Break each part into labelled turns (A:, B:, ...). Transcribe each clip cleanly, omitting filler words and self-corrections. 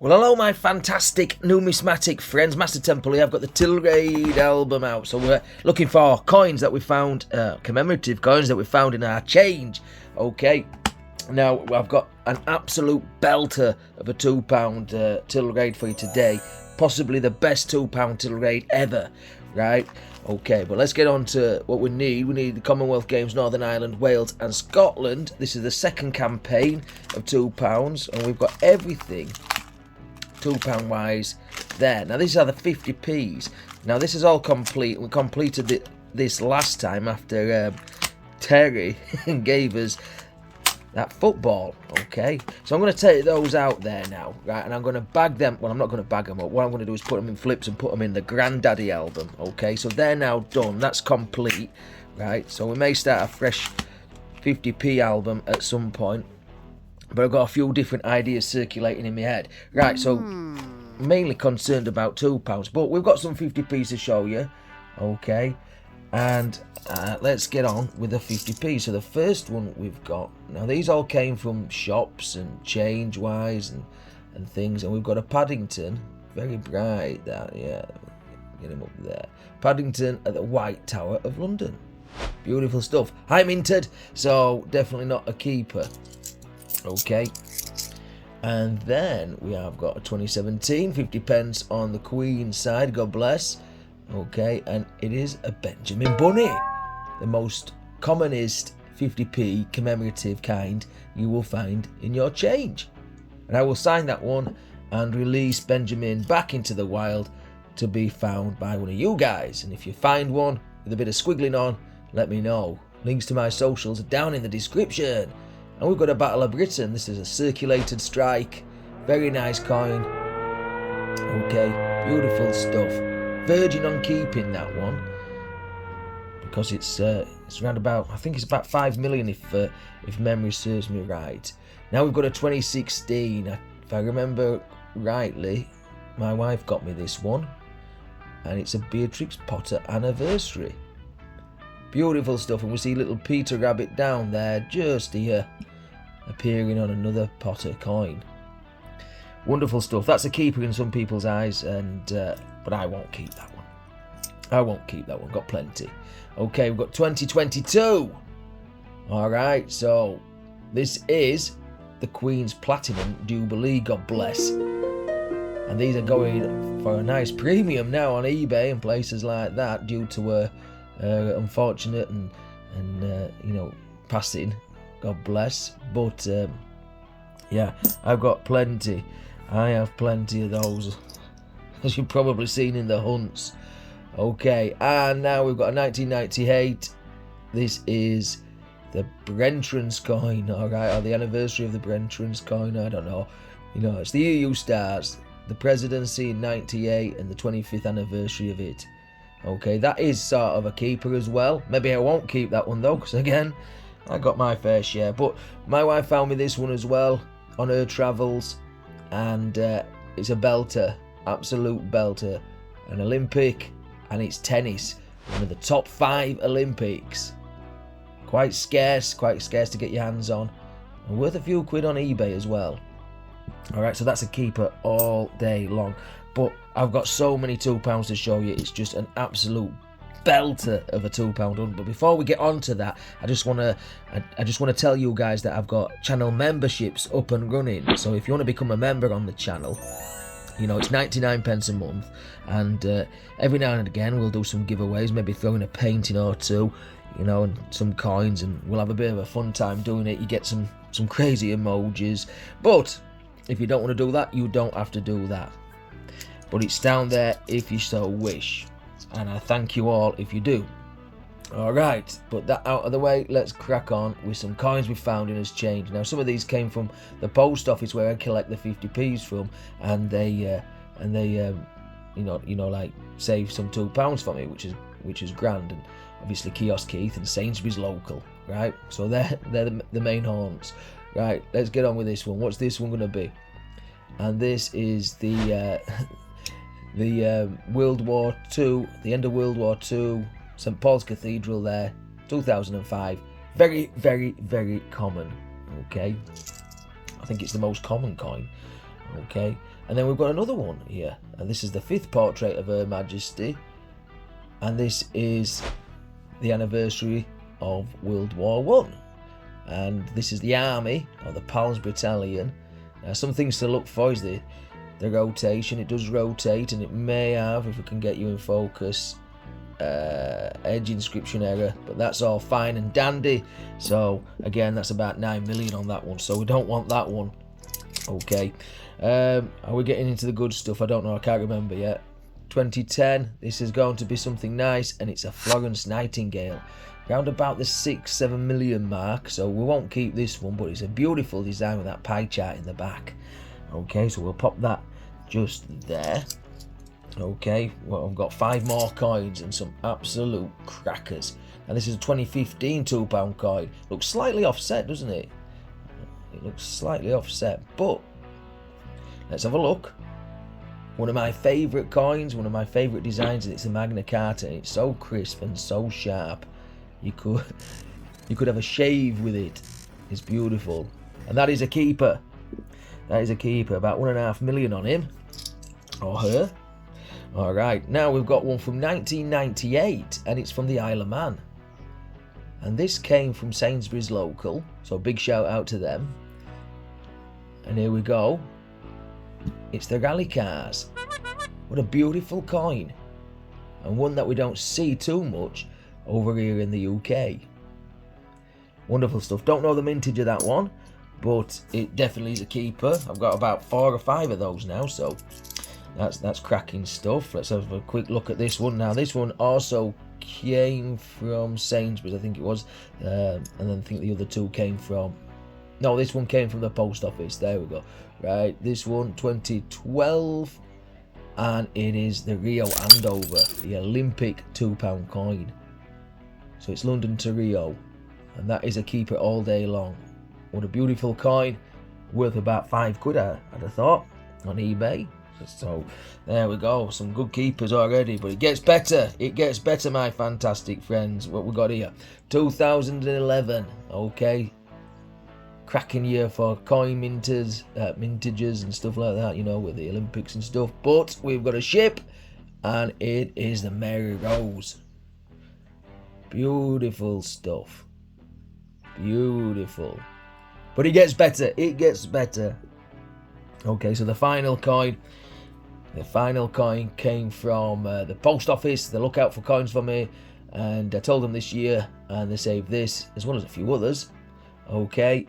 A: Well, hello, my fantastic numismatic friends. MasterTemple here. I've got the Tilraid album out. So we're looking for coins that we found, commemorative coins that we found in our change. Okay. Now, I've got an absolute belter of a £2 Tilraid for you today. Possibly the best £2 Tilraid ever. Right? Okay, but let's get on to what we need. We need the Commonwealth Games, Northern Ireland, Wales and Scotland. This is the second campaign of £2, and we've got everything £2 wise there. Now these are the 50p's. Now this is all complete. We completed this last time after Terry gave us that football. Okay, so I'm going to take those out there now, right, and I'm going to bag them. Well, I'm not going to bag them up. What I'm going to do is put them in flips and put them in the Granddaddy album. Okay, so they're now done. That's complete, right? So we may start a fresh 50p album at some point, but I've got a few different ideas circulating in my head. Right, so mainly concerned about £2, but we've got some 50p's to show you. Okay, and let's get on with the 50p. So the first one we've got, now these all came from shops and change-wise and things, and we've got a Paddington, very bright, that, yeah, get him up there. Paddington at the White Tower of London. Beautiful stuff. High minted, so definitely not a keeper. Okay, and then we have got a 2017 50p on the Queen's side, God bless. Okay, and it is a Benjamin Bunny, the most commonest 50p commemorative kind you will find in your change. And I will sign that one and release Benjamin back into the wild to be found by one of you guys. And if you find one with a bit of squiggling on, let me know. Links to my socials are down in the description. And we've got a Battle of Britain. This is a circulated strike. Very nice coin. Okay, beautiful stuff. Virgin on keeping that one, because it's around about, I think it's about 5 million if memory serves me right. Now we've got a 2016. If I remember rightly, my wife got me this one, and it's a Beatrix Potter anniversary. Beautiful stuff, and we see little Peter Rabbit down there, just here, appearing on another Potter coin. Wonderful stuff. That's a keeper in some people's eyes, and but I won't keep that one. I won't keep that one. Got plenty. Okay, we've got 2022. All right, so this is the Queen's Platinum Jubilee. God bless. And these are going for a nice premium now on eBay and places like that, due to a unfortunate and passing. God bless. But yeah, I've got plenty. I have plenty of those, as you've probably seen in the hunts. Okay, and now we've got a 1998. This is the Brentrans coin, all right, or the anniversary of the Brentrans coin. I don't know. It's the EU Stars, the presidency in '98, and the 25th anniversary of it. Okay, that is sort of a keeper as well. Maybe I won't keep that one though, because again, I got my fair share. But my wife found me this one as well on her travels, and it's a belter, absolute belter, an Olympic, and it's tennis, one of the top 5 Olympics. Quite scarce to get your hands on, and worth a few quid on eBay as well. All right, so that's a keeper all day long. But I've got so many £2 to show you. It's just an absolute belter of a £2 hunt. But before we get on to that, I just want to tell you guys that I've got channel memberships up and running. So if you want to become a member on the channel, it's 99p a month, and every now and again we'll do some giveaways, maybe throw in a painting or two, and some coins, and we'll have a bit of a fun time doing it. You get some crazy emojis, but if you don't want to do that, you don't have to do that. But it's down there if you so wish, and I thank you all if you do. Alright, but that out of the way, let's crack on with some coins we found in his change. Now some of these came from the post office where I collect the 50p's from, and they like save some £2 for me, which is grand. And obviously Kiosk Keith and Sainsbury's local, right? So they're the main haunts. Right, let's get on with this one. What's this one going to be? And this is the World War II, the end of World War II, St Paul's Cathedral there, 2005. Very, very, very common. Okay, I think it's the most common coin. Okay, And then we've got another one here, and this is the 5th portrait of Her Majesty, and this is the anniversary of World War One, and this is the army of the Pals Battalion. Now, some things to look for is the rotation. It does rotate, and it may have, if we can get you in focus, edge inscription error, but that's all fine and dandy. So again, that's about 9 million on that one, so we don't want that one. Okay, are we getting into the good stuff? I don't know, I can't remember yet. 2010, this is going to be something nice, and it's a Florence Nightingale, round about the 6-7 million mark, so we won't keep this one, but it's a beautiful design with that pie chart in the back. Okay, so we'll pop that just there. Okay, well, I've got 5 more coins and some absolute crackers. And this is a 2015 £2 coin. Looks slightly offset, doesn't it? It looks slightly offset, but let's have a look. One of my favourite coins, one of my favourite designs, and it's the Magna Carta. And it's so crisp and so sharp. You could have a shave with it. It's beautiful. And that is a keeper. That is a keeper. About 1.5 million on him. Or her. Alright, now we've got one from 1998, and it's from the Isle of Man. And this came from Sainsbury's local, so big shout out to them. And here we go. It's the rally cars. What a beautiful coin. And one that we don't see too much over here in the UK. Wonderful stuff. Don't know the mintage of that one, but it definitely is a keeper. I've got about 4 or 5 of those now, so that's cracking stuff. Let's have a quick look at this one. Now, this one also came from Sainsbury's, I think it was, and then I think the other 2 came from, no, this one came from the post office. There we go. Right, this one 2012, and it is the Rio Andover, the Olympic £2 coin. So it's London to Rio, and that is a keeper all day long. What a beautiful coin, worth about £5, I'd have thought, on eBay. So there we go, some good keepers already, but it gets better. It gets better, my fantastic friends. What we got here, 2011. Okay, cracking year for coin mintages and stuff like that, you know, with the Olympics and stuff. But we've got a ship, and it is the Mary Rose. Beautiful stuff. Beautiful. But it gets better. It gets better. Okay, so the final coin. The final coin came from the post office. They look out for coins for me, and I told them this year, and they saved this as well as a few others. Okay,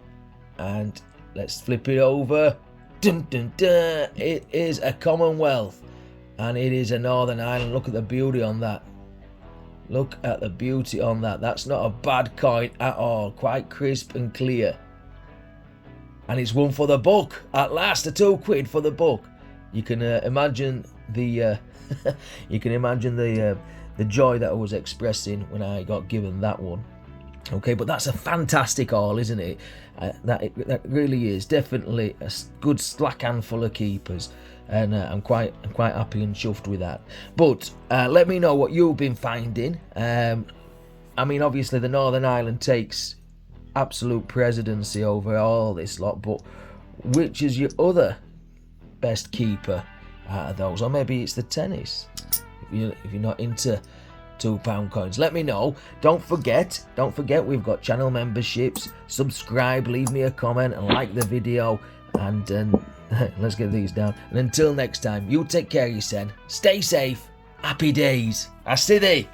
A: and let's flip it over. Dun, dun, dun. It is a Commonwealth, and it is a Northern Ireland. Look at the beauty on that. Look at the beauty on that. That's not a bad coin at all. Quite crisp and clear. And it's one for the book. At last, a £2 for the book. You can imagine the the joy that I was expressing when I got given that one. Okay, but that's a fantastic haul, isn't it? That really is definitely a good slack handful of keepers, and I'm quite happy and chuffed with that. But let me know what you've been finding. I mean, obviously the Northern Ireland takes absolute presidency over all this lot, but which is your other best keeper out of those? Or maybe it's the tennis, if you're not into £2 coins. Let me know. Don't forget we've got channel memberships. Subscribe, leave me a comment, and like the video, and let's get these down. And until next time, you take care of yourself, stay safe, happy days. I see thee.